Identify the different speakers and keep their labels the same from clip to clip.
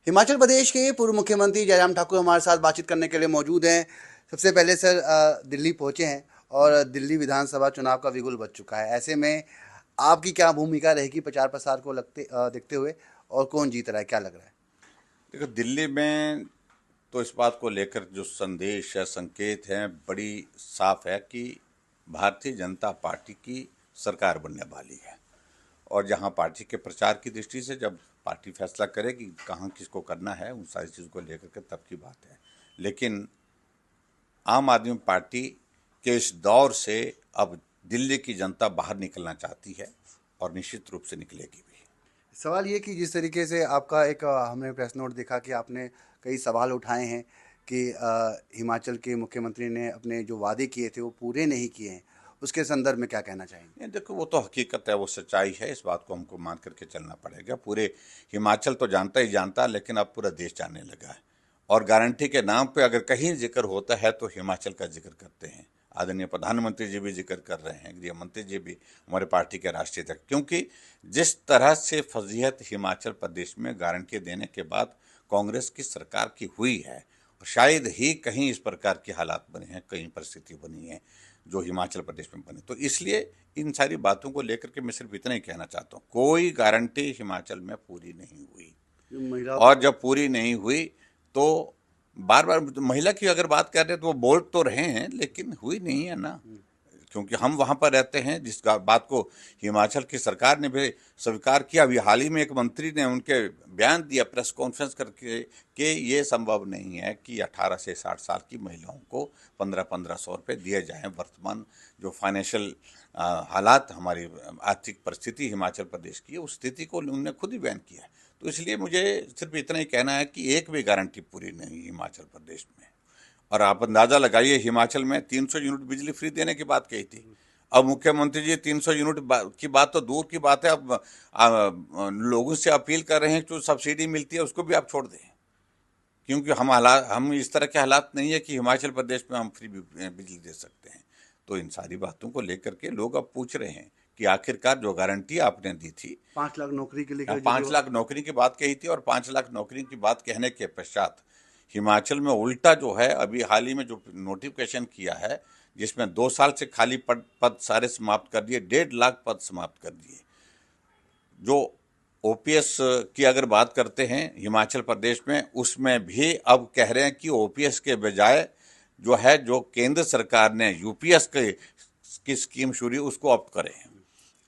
Speaker 1: हिमाचल प्रदेश के पूर्व मुख्यमंत्री जयराम ठाकुर हमारे साथ बातचीत करने के लिए मौजूद हैं। सबसे पहले सर, दिल्ली पहुंचे हैं और दिल्ली विधानसभा चुनाव का बिगुल बज चुका है। ऐसे में आपकी क्या भूमिका रहेगी प्रचार प्रसार को देखते हुए, और कौन जीत रहा है, क्या लग रहा है?
Speaker 2: देखो, दिल्ली में तो इस बात को लेकर जो संदेश है, संकेत है, बड़ी साफ है कि भारतीय जनता पार्टी की सरकार बनने वाली है। और जहां पार्टी के प्रचार की दृष्टि से जब पार्टी फैसला करे कि कहाँ किसको करना है, उन सारी चीज़ों को लेकर के तब की बात है। लेकिन आम आदमी पार्टी के इस दौर से अब दिल्ली की जनता बाहर निकलना चाहती है और निश्चित रूप से निकलेगी भी।
Speaker 1: सवाल ये कि जिस तरीके से आपका एक हमने प्रेस नोट देखा कि आपने कई सवाल उठाए हैं कि हिमाचल के मुख्यमंत्री ने अपने जो वादे किए थे वो पूरे नहीं किए हैं, उसके संदर्भ में क्या कहना चाहेंगे?
Speaker 2: नहीं, देखो, वो तो हकीकत है, वो सच्चाई है, इस बात को हमको मान करके चलना पड़ेगा। पूरे हिमाचल तो जानता ही जानता, लेकिन अब पूरा देश जानने लगा है। और गारंटी के नाम पे अगर कहीं जिक्र होता है तो हिमाचल का जिक्र करते हैं। आदरणीय प्रधानमंत्री जी भी जिक्र कर रहे हैं, गृह मंत्री जी भी, हमारे पार्टी के राष्ट्रीय अध्यक्ष। क्योंकि जिस तरह से फजीहत हिमाचल प्रदेश में गारंटी देने के बाद कांग्रेस की सरकार की हुई है, शायद ही कहीं इस प्रकार के हालात बने हैं, कई परिस्थिति बनी है जो हिमाचल प्रदेश में बने। तो इसलिए इन सारी बातों को लेकर के मैं सिर्फ इतना ही कहना चाहता हूँ, कोई गारंटी हिमाचल में पूरी नहीं हुई।
Speaker 1: महिला
Speaker 2: और जब पूरी नहीं हुई तो बार बार महिला की अगर बात कर रहे हैं तो वो बोल तो रहे हैं, लेकिन हुई नहीं है ना। क्योंकि हम वहाँ पर रहते हैं, जिस बात को हिमाचल की सरकार ने भी स्वीकार किया। अभी हाल ही में एक मंत्री ने उनके बयान दिया प्रेस कॉन्फ्रेंस करके कि ये संभव नहीं है कि 18 से 60 साल की महिलाओं को 1500 रुपये दिए जाएं। वर्तमान जो फाइनेंशियल हालात, हमारी आर्थिक परिस्थिति हिमाचल प्रदेश की है, उस स्थिति को उन्होंने खुद ही बयान किया है। तो इसलिए मुझे सिर्फ इतना ही कहना है कि एक भी गारंटी पूरी नहीं हिमाचल प्रदेश में। और आप अंदाजा लगाइए, हिमाचल में 300 यूनिट बिजली फ्री देने की बात कही थी। अब मुख्यमंत्री जी 300 यूनिट की बात तो दूर की बात है, अब लोगों से अपील कर रहे हैं कि जो सब्सिडी मिलती है उसको भी आप छोड़ दें। क्योंकि हम इस तरह के हालात नहीं है कि हिमाचल प्रदेश में हम फ्री बिजली दे सकते हैं। तो इन सारी बातों को लेकर के लोग अब पूछ रहे हैं कि आखिरकार जो गारंटी आपने दी थी,
Speaker 1: 5 लाख नौकरी के लिए
Speaker 2: 5 लाख नौकरी की बात कही थी, और 5 लाख नौकरी की बात कहने के पश्चात हिमाचल में उल्टा जो है, अभी हाल ही में जो नोटिफिकेशन किया है, जिसमें 2 साल से खाली पद सारे समाप्त कर दिए, 1.5 लाख पद समाप्त कर दिए। जो ओपीएस की अगर बात करते हैं हिमाचल प्रदेश में, उसमें भी अब कह रहे हैं कि ओपीएस के बजाय जो है, जो केंद्र सरकार ने यूपीएस की स्कीम शुरू उसको ऑप्ट करें।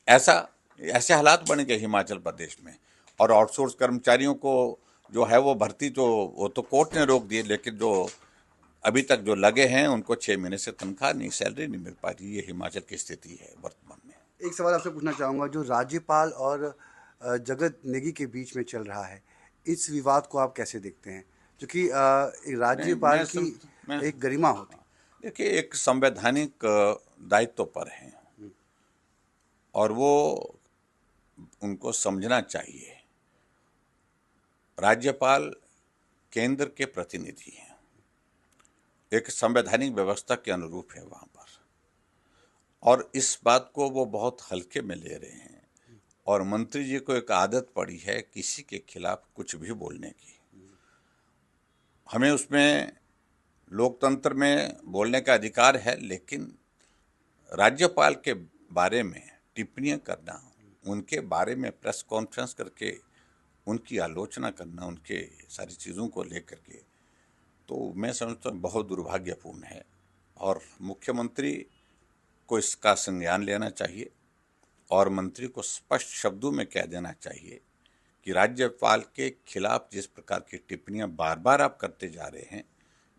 Speaker 2: ऐसे हालात बन गए हिमाचल प्रदेश में। और आउटसोर्स कर्मचारियों को जो है वो भर्ती, जो वो तो कोर्ट ने रोक दिए, लेकिन जो अभी तक जो लगे हैं उनको 6 महीने से तनख्वाह नहीं, सैलरी नहीं मिल पा रही। ये हिमाचल की स्थिति है वर्तमान में।
Speaker 1: एक सवाल आपसे पूछना चाहूँगा, जो राज्यपाल और जगत नेगी के बीच में चल रहा है, इस विवाद को आप कैसे देखते हैं? क्योंकि एक राज्यपाल की एक गरिमा होती है।
Speaker 2: देखिए, एक संवैधानिक दायित्व पर है और वो उनको समझना चाहिए। राज्यपाल केंद्र के प्रतिनिधि हैं, एक संवैधानिक व्यवस्था के अनुरूप है वहाँ पर, और इस बात को वो बहुत हल्के में ले रहे हैं। और मंत्री जी को एक आदत पड़ी है किसी के खिलाफ कुछ भी बोलने की। हमें उसमें लोकतंत्र में बोलने का अधिकार है, लेकिन राज्यपाल के बारे में टिप्पणियां करना, उनके बारे में प्रेस कॉन्फ्रेंस करके उनकी आलोचना करना, उनके सारी चीज़ों को लेकर के, तो मैं समझता हूँ बहुत दुर्भाग्यपूर्ण है। और मुख्यमंत्री को इसका संज्ञान लेना चाहिए और मंत्री को स्पष्ट शब्दों में कह देना चाहिए कि राज्यपाल के खिलाफ जिस प्रकार की टिप्पणियां बार बार आप करते जा रहे हैं,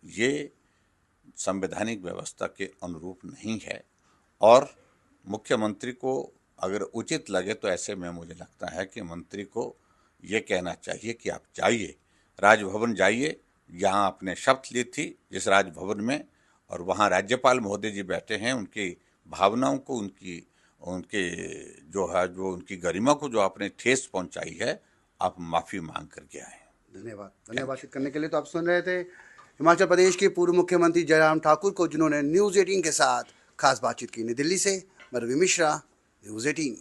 Speaker 2: ये संवैधानिक व्यवस्था के अनुरूप नहीं है। और मुख्यमंत्री को अगर उचित लगे तो ऐसे में मुझे लगता है कि मंत्री को ये कहना चाहिए कि आप जाइए, राजभवन जाइए, यहाँ आपने शपथ ली थी जिस राजभवन में, और वहाँ राज्यपाल महोदय जी बैठे हैं, उनकी भावनाओं को, उनके जो है, जो उनकी गरिमा को जो आपने ठेस पहुँचाई है, आप माफ़ी मांग करके आए।
Speaker 1: धन्यवाद बातचीत करने के लिए। तो आप सुन रहे थे हिमाचल प्रदेश के पूर्व मुख्यमंत्री जयराम ठाकुर को, जिन्होंने न्यूज़ 18 के साथ खास बातचीत की। दिल्ली से मैं रवि मिश्रा, न्यूज़ 18।